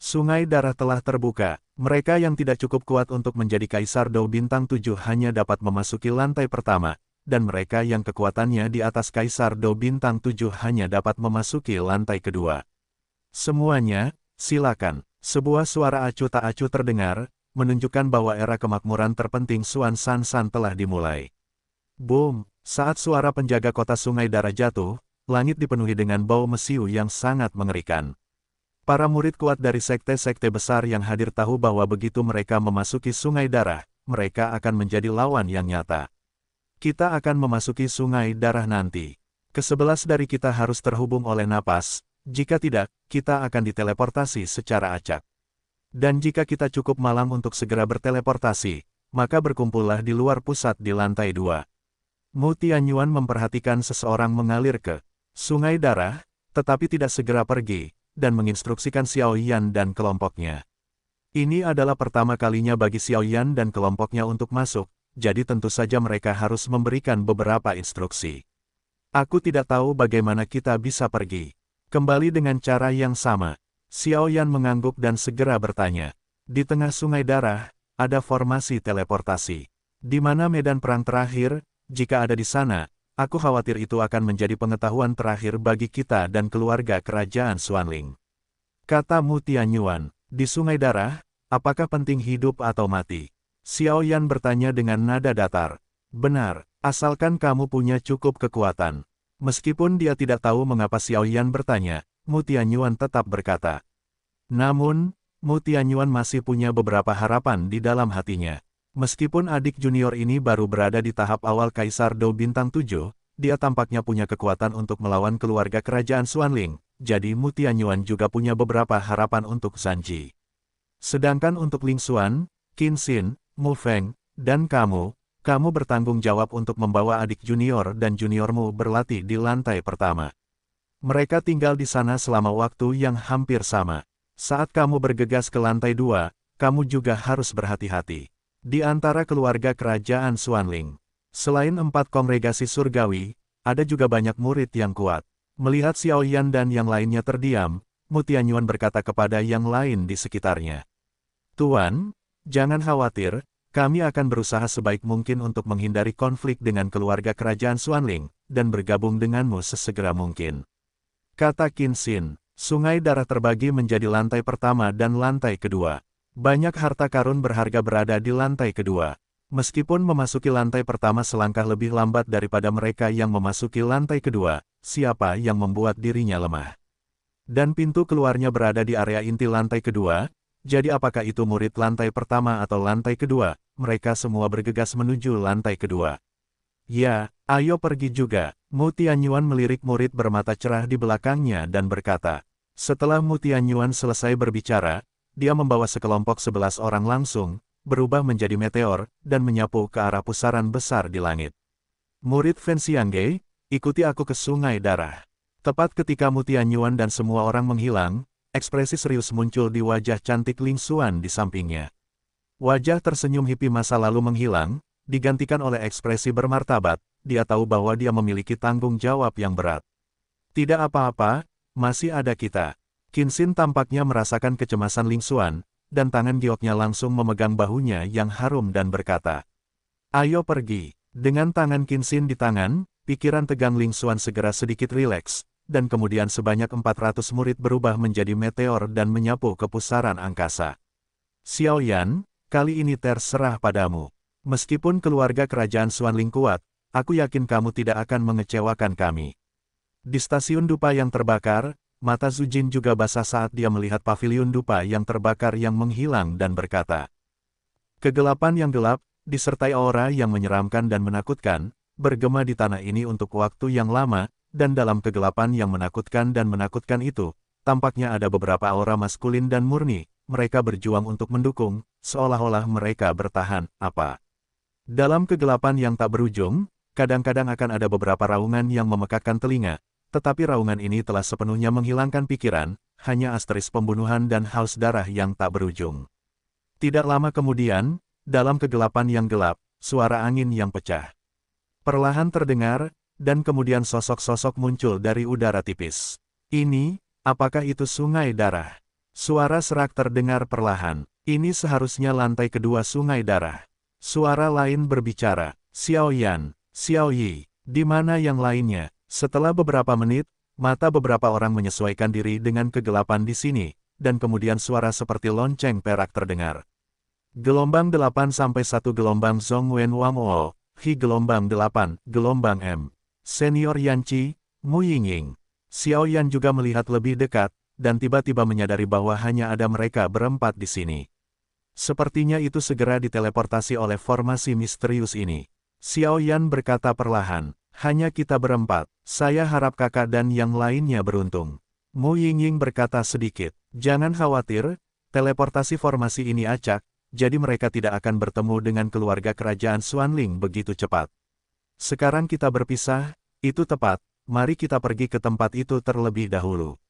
Sungai darah telah terbuka, mereka yang tidak cukup kuat untuk menjadi Kaisar Dou Bintang 7 hanya dapat memasuki lantai pertama, dan mereka yang kekuatannya di atas Kaisar Dou Bintang 7 hanya dapat memasuki lantai kedua. Semuanya, silakan. Sebuah suara acuh tak acuh terdengar, menunjukkan bahwa era kemakmuran terpenting Xuan San telah dimulai. Boom! Saat suara penjaga kota sungai darah jatuh, langit dipenuhi dengan bau mesiu yang sangat mengerikan. Para murid kuat dari sekte-sekte besar yang hadir tahu bahwa begitu mereka memasuki sungai darah, mereka akan menjadi lawan yang nyata. Kita akan memasuki sungai darah nanti. Ke-11 dari kita harus terhubung oleh napas, jika tidak, kita akan diteleportasi secara acak. Dan jika kita cukup malang untuk segera berteleportasi, maka berkumpullah di luar pusat di lantai 2. Mu Tianyuan memperhatikan seseorang mengalir ke sungai darah, tetapi tidak segera pergi, dan menginstruksikan Xiao Yan dan kelompoknya. Ini adalah pertama kalinya bagi Xiao Yan dan kelompoknya untuk masuk, jadi tentu saja mereka harus memberikan beberapa instruksi. Aku tidak tahu bagaimana kita bisa pergi. Kembali dengan cara yang sama. Xiao Yan mengangguk dan segera bertanya. Di tengah sungai darah, ada formasi teleportasi. Di mana medan perang terakhir, jika ada di sana, aku khawatir itu akan menjadi pengetahuan terakhir bagi kita dan keluarga kerajaan Xuanling. Kata Mu Tianyuan, di sungai darah, apakah penting hidup atau mati? Xiao Yan bertanya dengan nada datar. Benar, asalkan kamu punya cukup kekuatan. Meskipun dia tidak tahu mengapa Xiao Yan bertanya, Mu Tianyuan tetap berkata. Namun, Mu Tianyuan masih punya beberapa harapan di dalam hatinya. Meskipun adik junior ini baru berada di tahap awal Kaisar Dou Bintang 7, dia tampaknya punya kekuatan untuk melawan keluarga kerajaan Xuanling, jadi Mu Tianyuan juga punya beberapa harapan untuk Zanji. Sedangkan untuk Ling Xuan, Qin Xin, Mu Feng, dan kamu bertanggung jawab untuk membawa adik junior dan juniormu berlatih di lantai pertama. Mereka tinggal di sana selama waktu yang hampir sama. Saat kamu bergegas ke lantai 2, kamu juga harus berhati-hati. Di antara keluarga kerajaan Xuanling, selain 4 kongregasi surgawi, ada juga banyak murid yang kuat. Melihat Xiao Yan dan yang lainnya terdiam, Mu Tianyuan berkata kepada yang lain di sekitarnya. Tuan, jangan khawatir, kami akan berusaha sebaik mungkin untuk menghindari konflik dengan keluarga kerajaan Xuanling, dan bergabung denganmu sesegera mungkin. Kata Qin Xin, sungai darah terbagi menjadi lantai pertama dan lantai kedua. Banyak harta karun berharga berada di lantai kedua. Meskipun memasuki lantai pertama selangkah lebih lambat daripada mereka yang memasuki lantai kedua, siapa yang membuat dirinya lemah? Dan pintu keluarnya berada di area inti lantai kedua, Jadi apakah itu murid lantai pertama atau lantai kedua? Mereka semua bergegas menuju lantai kedua. Ya, ayo pergi juga. Mu Tianyuan melirik murid bermata cerah di belakangnya dan berkata. Setelah Mu Tianyuan selesai berbicara, dia membawa sekelompok 11 orang langsung, berubah menjadi meteor, dan menyapu ke arah pusaran besar di langit. Murid Fen Xiangge, ikuti aku ke Sungai Darah. Tepat ketika Mu Tianyuan dan semua orang menghilang, ekspresi serius muncul di wajah cantik Ling Xuan di sampingnya. Wajah tersenyum hippie masa lalu menghilang, digantikan oleh ekspresi bermartabat, dia tahu bahwa dia memiliki tanggung jawab yang berat. Tidak apa-apa, masih ada kita. Qin Xin tampaknya merasakan kecemasan Ling Xuan, dan tangan gioknya langsung memegang bahunya yang harum dan berkata, "Ayo pergi." Dengan tangan Qin Xin di tangan, pikiran tegang Ling Xuan segera sedikit rileks, dan kemudian sebanyak 400 murid berubah menjadi meteor dan menyapu ke pusaran angkasa. Xiao Yan, kali ini terserah padamu. Meskipun keluarga kerajaan Xuanling kuat, aku yakin kamu tidak akan mengecewakan kami. Di stasiun dupa yang terbakar, mata Zhu Jin juga basah saat dia melihat paviliun dupa yang terbakar yang menghilang dan berkata. Kegelapan yang gelap, disertai aura yang menyeramkan dan menakutkan, bergema di tanah ini untuk waktu yang lama, dan dalam kegelapan yang menakutkan itu, tampaknya ada beberapa aura maskulin dan murni, mereka berjuang untuk mendukung, seolah-olah mereka bertahan, apa. Dalam kegelapan yang tak berujung, kadang-kadang akan ada beberapa raungan yang memekakkan telinga, tetapi raungan ini telah sepenuhnya menghilangkan pikiran, hanya asteris pembunuhan dan haus darah yang tak berujung. Tidak lama kemudian, dalam kegelapan yang gelap, suara angin yang pecah perlahan terdengar, dan kemudian sosok-sosok muncul dari udara tipis. Ini, apakah itu Sungai Darah? Suara serak terdengar perlahan. Ini seharusnya lantai kedua Sungai Darah. Suara lain berbicara, Xiao Yan, Xiao Yi, di mana yang lainnya? Setelah beberapa menit, mata beberapa orang menyesuaikan diri dengan kegelapan di sini, dan kemudian suara seperti lonceng perak terdengar. Gelombang 8 sampai 1 gelombang Zhong Wen Wang O, Hi gelombang 8, gelombang M. Senior Yanqi, Mu Yingying. Xiao Yan juga melihat lebih dekat, dan tiba-tiba menyadari bahwa hanya ada mereka berempat di sini. Sepertinya itu segera diteleportasi oleh formasi misterius ini. Xiao Yan berkata perlahan, hanya kita berempat, saya harap kakak dan yang lainnya beruntung. Mu Yingying berkata sedikit, jangan khawatir, teleportasi formasi ini acak, jadi mereka tidak akan bertemu dengan keluarga kerajaan Xuanling begitu cepat. Sekarang kita berpisah, itu tepat, mari kita pergi ke tempat itu terlebih dahulu.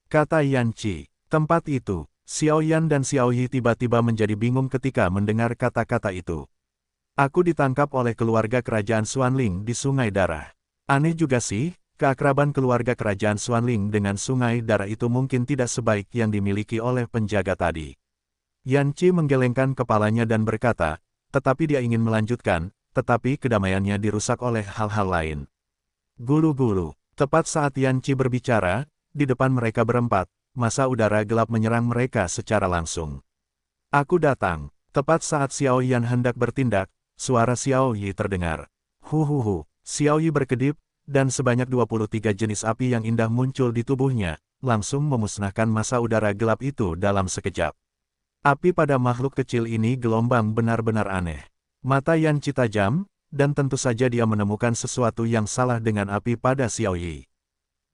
Kata Yanqi, tempat itu, Xiao Yan dan Xiao Yi tiba-tiba menjadi bingung ketika mendengar kata-kata itu. Aku ditangkap oleh keluarga kerajaan Xuanling di Sungai Darah. Aneh juga sih, keakraban keluarga kerajaan Xuanling dengan Sungai Darah itu mungkin tidak sebaik yang dimiliki oleh penjaga tadi. Yanqi menggelengkan kepalanya dan berkata, tetapi dia ingin melanjutkan, tetapi kedamaiannya dirusak oleh hal-hal lain. Gulu-gulu, tepat saat Yanqi berbicara, di depan mereka berempat, massa udara gelap menyerang mereka secara langsung. Aku datang, tepat saat Xiao Yan hendak bertindak, suara Xiao Yi terdengar. Huhuhu, Xiao Yi berkedip, dan sebanyak 23 jenis api yang indah muncul di tubuhnya, langsung memusnahkan massa udara gelap itu dalam sekejap. Api pada makhluk kecil ini gelombang benar-benar aneh. Mata Yanqi tajam, dan tentu saja dia menemukan sesuatu yang salah dengan api pada Xiao Yi.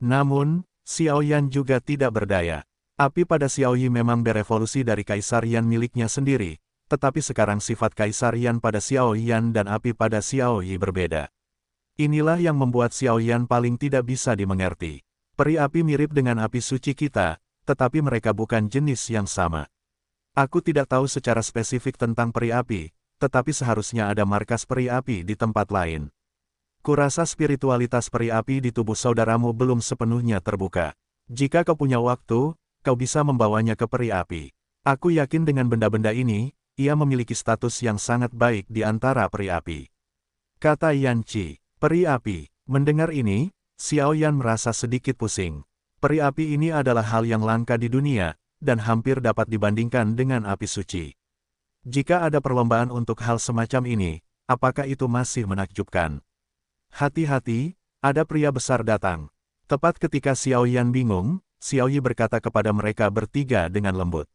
Namun, Xiao Yan juga tidak berdaya. Api pada Xiao Yi memang berevolusi dari Kaisar Yan miliknya sendiri, tetapi sekarang sifat Kaisar Yan pada Xiao Yan dan api pada Xiao Yi berbeda. Inilah yang membuat Xiao Yan paling tidak bisa dimengerti. Peri api mirip dengan api suci kita, tetapi mereka bukan jenis yang sama. Aku tidak tahu secara spesifik tentang peri api, tetapi seharusnya ada markas peri api di tempat lain. Kurasa spiritualitas peri api di tubuh saudaramu belum sepenuhnya terbuka. Jika kau punya waktu, kau bisa membawanya ke peri api. Aku yakin dengan benda-benda ini, ia memiliki status yang sangat baik di antara peri api. Kata Yanqi, peri api. Mendengar ini, Xiao Yan merasa sedikit pusing. Peri api ini adalah hal yang langka di dunia, dan hampir dapat dibandingkan dengan api suci. Jika ada perlombaan untuk hal semacam ini, apakah itu masih menakjubkan? Hati-hati, ada pria besar datang. Tepat ketika Xiao Yan bingung, Xiao Yi berkata kepada mereka bertiga dengan lembut.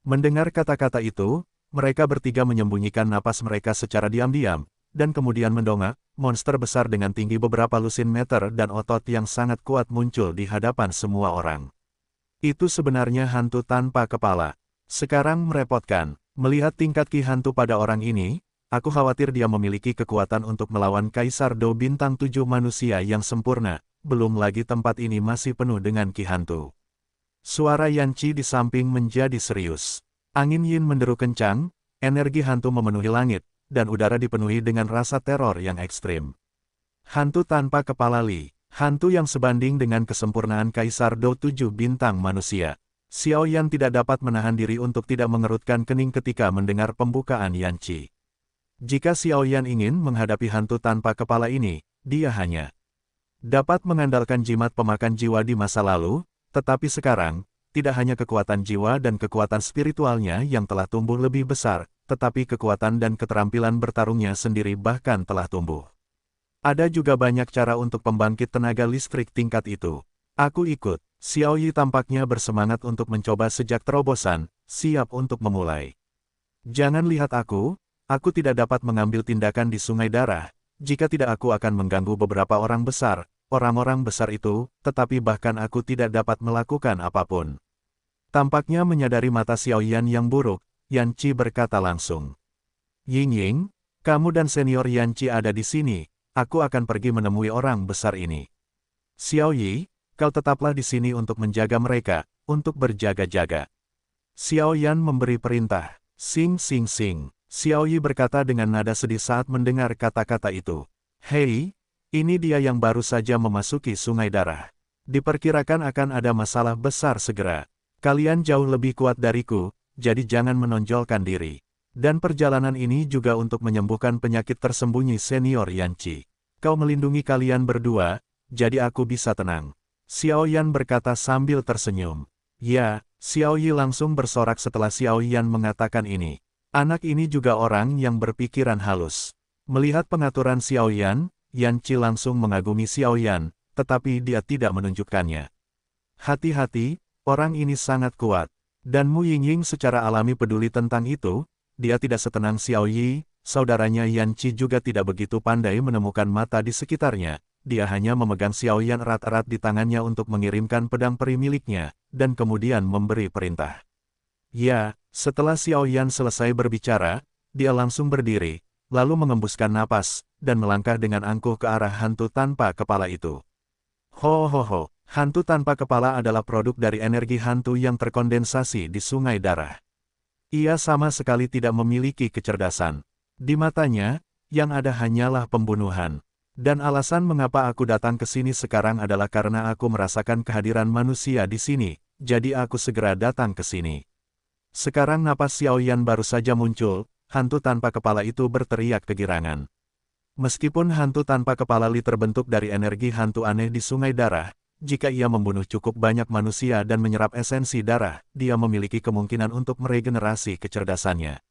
Mendengar kata-kata itu, mereka bertiga menyembunyikan napas mereka secara diam-diam, dan kemudian mendongak. Monster besar dengan tinggi beberapa lusin meter dan otot yang sangat kuat muncul di hadapan semua orang. Itu sebenarnya hantu tanpa kepala. Sekarang merepotkan. Melihat tingkat ki hantu pada orang ini, aku khawatir dia memiliki kekuatan untuk melawan Kaisar Do bintang 7 manusia yang sempurna, belum lagi tempat ini masih penuh dengan ki hantu. Suara Yanchi di samping menjadi serius. Angin yin menderu kencang, energi hantu memenuhi langit, dan udara dipenuhi dengan rasa teror yang ekstrim. Hantu tanpa kepala Li, hantu yang sebanding dengan kesempurnaan Kaisar Do 7 bintang manusia. Xiao Yan tidak dapat menahan diri untuk tidak mengerutkan kening ketika mendengar pembukaan Yanchi. Jika Xiao Yan ingin menghadapi hantu tanpa kepala ini, dia hanya dapat mengandalkan jimat pemakan jiwa di masa lalu, tetapi sekarang, tidak hanya kekuatan jiwa dan kekuatan spiritualnya yang telah tumbuh lebih besar, tetapi kekuatan dan keterampilan bertarungnya sendiri bahkan telah tumbuh. Ada juga banyak cara untuk pembangkit tenaga listrik tingkat itu. Aku ikut. Xiao Yi tampaknya bersemangat untuk mencoba sejak terobosan, siap untuk memulai. Jangan lihat aku tidak dapat mengambil tindakan di Sungai Darah, jika tidak aku akan mengganggu beberapa orang besar, orang-orang besar itu, tetapi bahkan aku tidak dapat melakukan apapun. Tampaknya menyadari mata Xiao Yan yang buruk, Yanchi berkata langsung. Ying, kamu dan senior Yanchi ada di sini, aku akan pergi menemui orang besar ini. Xiao Yi, kau tetaplah di sini untuk menjaga mereka, untuk berjaga-jaga. Xiao Yan memberi perintah. Sing sing sing. Xiao Yi berkata dengan nada sedih saat mendengar kata-kata itu. Hei, ini dia yang baru saja memasuki Sungai Darah. Diperkirakan akan ada masalah besar segera. Kalian jauh lebih kuat dariku, jadi jangan menonjolkan diri. Dan perjalanan ini juga untuk menyembuhkan penyakit tersembunyi senior Yanchi. Kau melindungi kalian berdua, jadi aku bisa tenang. Xiao Yan berkata sambil tersenyum. Ya, Xiao Yi langsung bersorak setelah Xiao Yan mengatakan ini. Anak ini juga orang yang berpikiran halus. Melihat pengaturan Xiao Yan, Yanchi langsung mengagumi Xiao Yan, tetapi dia tidak menunjukkannya. Hati-hati, orang ini sangat kuat. Dan Mu Yingying secara alami peduli tentang itu, dia tidak setenang Xiao Yi, saudaranya Yanchi juga tidak begitu pandai menemukan mata di sekitarnya. Dia hanya memegang Xiao Yan erat-erat di tangannya untuk mengirimkan pedang peri miliknya, dan kemudian memberi perintah. Ya, setelah Xiao Yan selesai berbicara, dia langsung berdiri, lalu mengembuskan napas, dan melangkah dengan angkuh ke arah hantu tanpa kepala itu. Ho, hantu tanpa kepala adalah produk dari energi hantu yang terkondensasi di Sungai Darah. Ia sama sekali tidak memiliki kecerdasan. Di matanya, yang ada hanyalah pembunuhan. Dan alasan mengapa aku datang ke sini sekarang adalah karena aku merasakan kehadiran manusia di sini, jadi aku segera datang ke sini. Sekarang napas Xiao Yan baru saja muncul, hantu tanpa kepala itu berteriak kegirangan. Meskipun hantu tanpa kepala Li terbentuk dari energi hantu aneh di Sungai Darah, jika ia membunuh cukup banyak manusia dan menyerap esensi darah, dia memiliki kemungkinan untuk meregenerasi kecerdasannya.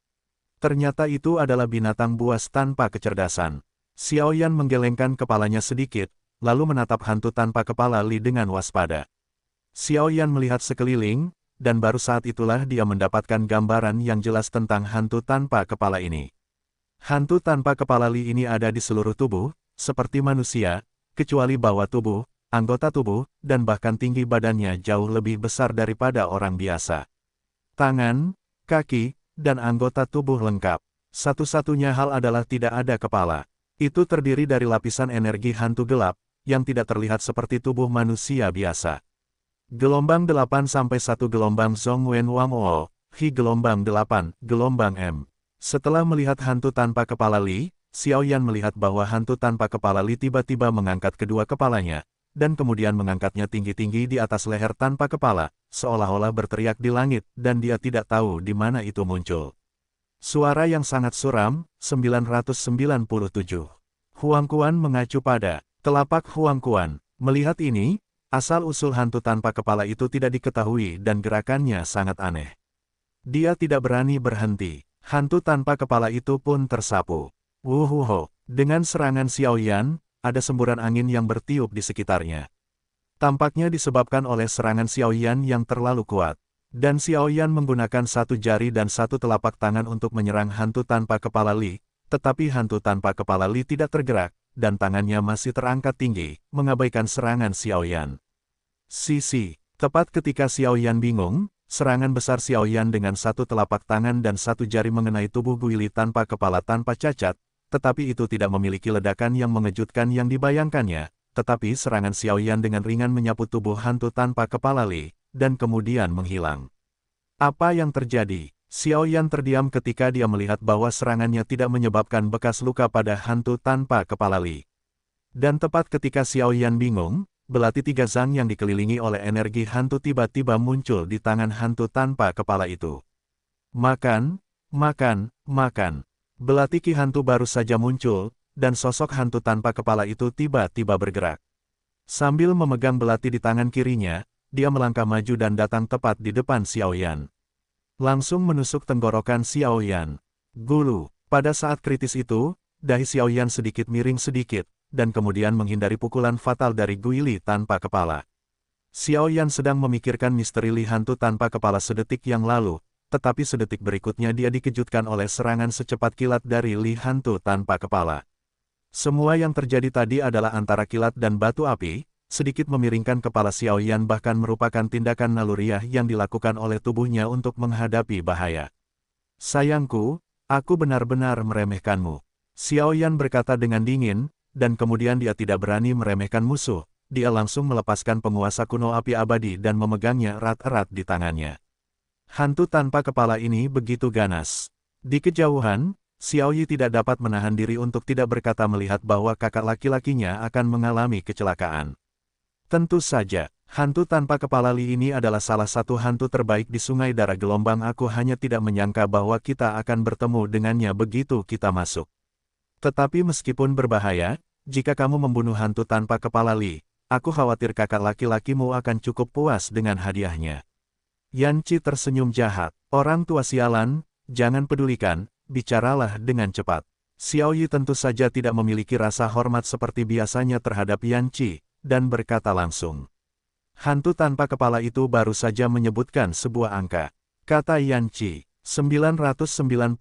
Ternyata itu adalah binatang buas tanpa kecerdasan. Xiao Yan menggelengkan kepalanya sedikit, lalu menatap hantu tanpa kepala Li dengan waspada. Xiao Yan melihat sekeliling, dan baru saat itulah dia mendapatkan gambaran yang jelas tentang hantu tanpa kepala ini. Hantu tanpa kepala Li ini ada di seluruh tubuh, seperti manusia, kecuali bawah tubuh, anggota tubuh, dan bahkan tinggi badannya jauh lebih besar daripada orang biasa. Tangan, kaki, dan anggota tubuh lengkap. Satu-satunya hal adalah tidak ada kepala. Itu terdiri dari lapisan energi hantu gelap, yang tidak terlihat seperti tubuh manusia biasa. Gelombang 8-1 gelombang Zhong Wen Wang O, Hi gelombang 8, gelombang M. Setelah melihat hantu tanpa kepala Li, Xiao Yan melihat bahwa hantu tanpa kepala Li tiba-tiba mengangkat kedua kepalanya, dan kemudian mengangkatnya tinggi-tinggi di atas leher tanpa kepala, seolah-olah berteriak di langit, dan dia tidak tahu di mana itu muncul. Suara yang sangat suram, 997. Huang Quan mengacu pada telapak Huang Quan. Melihat ini, asal-usul hantu tanpa kepala itu tidak diketahui dan gerakannya sangat aneh. Dia tidak berani berhenti. Hantu tanpa kepala itu pun tersapu. Wuhuho, dengan serangan Xiao Yan, ada semburan angin yang bertiup di sekitarnya. Tampaknya disebabkan oleh serangan Xiao Yan yang terlalu kuat. Dan Xiao Yan menggunakan satu jari dan satu telapak tangan untuk menyerang hantu tanpa kepala Li, tetapi hantu tanpa kepala Li tidak tergerak, dan tangannya masih terangkat tinggi, mengabaikan serangan Xiao Yan. Sisi, tepat ketika Xiao Yan bingung, serangan besar Xiao Yan dengan satu telapak tangan dan satu jari mengenai tubuh Guili tanpa kepala tanpa cacat, tetapi itu tidak memiliki ledakan yang mengejutkan yang dibayangkannya, tetapi serangan Xiao Yan dengan ringan menyapu tubuh hantu tanpa kepala Li, dan kemudian menghilang. Apa yang terjadi? Xiao Yan terdiam ketika dia melihat bahwa serangannya tidak menyebabkan bekas luka pada hantu tanpa kepala Li. Dan tepat ketika Xiao Yan bingung, belati tiga zang yang dikelilingi oleh energi hantu tiba-tiba muncul di tangan hantu tanpa kepala itu. Makan, makan, makan. Belati ki hantu baru saja muncul, dan sosok hantu tanpa kepala itu tiba-tiba bergerak. Sambil memegang belati di tangan kirinya, dia melangkah maju dan datang tepat di depan Xiao Yan. Langsung menusuk tenggorokan Xiao Yan. Gulu. Pada saat kritis itu, dahi Xiao Yan sedikit miring sedikit, dan kemudian menghindari pukulan fatal dari Guili tanpa kepala. Xiao Yan sedang memikirkan misteri Li hantu tanpa kepala sedetik yang lalu, tetapi sedetik berikutnya dia dikejutkan oleh serangan secepat kilat dari Li hantu tanpa kepala. Semua yang terjadi tadi adalah antara kilat dan batu api, sedikit memiringkan kepala Xiao Yan bahkan merupakan tindakan naluriah yang dilakukan oleh tubuhnya untuk menghadapi bahaya. Sayangku, aku benar-benar meremehkanmu. Xiao Yan berkata dengan dingin, dan kemudian dia tidak berani meremehkan musuh, dia langsung melepaskan penguasa kuno api abadi dan memegangnya erat-erat di tangannya. Hantu tanpa kepala ini begitu ganas. Di kejauhan, Xiao Yi tidak dapat menahan diri untuk tidak berkata melihat bahwa kakak laki-lakinya akan mengalami kecelakaan. Tentu saja, hantu tanpa kepala Li ini adalah salah satu hantu terbaik di Sungai Darah Gelombang. Aku hanya tidak menyangka bahwa kita akan bertemu dengannya begitu kita masuk. Tetapi meskipun berbahaya, jika kamu membunuh hantu tanpa kepala Li, aku khawatir kakak laki-lakimu akan cukup puas dengan hadiahnya. Yan Qi tersenyum jahat. Orang tua sialan, jangan pedulikan, bicaralah dengan cepat. Xiao Yi tentu saja tidak memiliki rasa hormat seperti biasanya terhadap Yan Qi, dan berkata langsung. Hantu tanpa kepala itu baru saja menyebutkan sebuah angka. Kata Yan Qi, 997.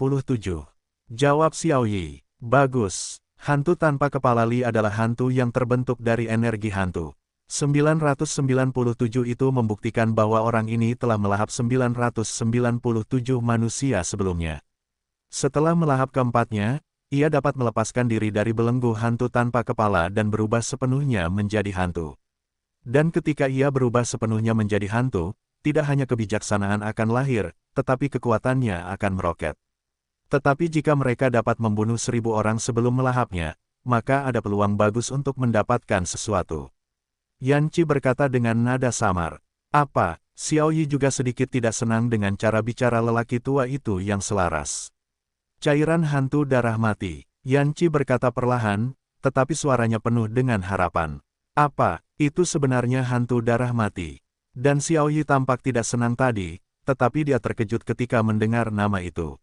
Jawab Xiao Yi, bagus. Hantu tanpa kepala Li adalah hantu yang terbentuk dari energi hantu. 997 itu membuktikan bahwa orang ini telah melahap 997 manusia sebelumnya. Setelah melahap keempatnya, ia dapat melepaskan diri dari belenggu hantu tanpa kepala dan berubah sepenuhnya menjadi hantu. Dan ketika ia berubah sepenuhnya menjadi hantu, tidak hanya kebijaksanaan akan lahir, tetapi kekuatannya akan meroket. Tetapi jika mereka dapat membunuh 1000 orang sebelum melahapnya, maka ada peluang bagus untuk mendapatkan sesuatu. Yan Qi berkata dengan nada samar. Apa? Xiao Yi juga sedikit tidak senang dengan cara bicara lelaki tua itu yang selaras. Cairan hantu darah mati. Yan Qi berkata perlahan, tetapi suaranya penuh dengan harapan. Apa? Itu sebenarnya hantu darah mati. Dan Xiao Yi tampak tidak senang tadi, tetapi dia terkejut ketika mendengar nama itu.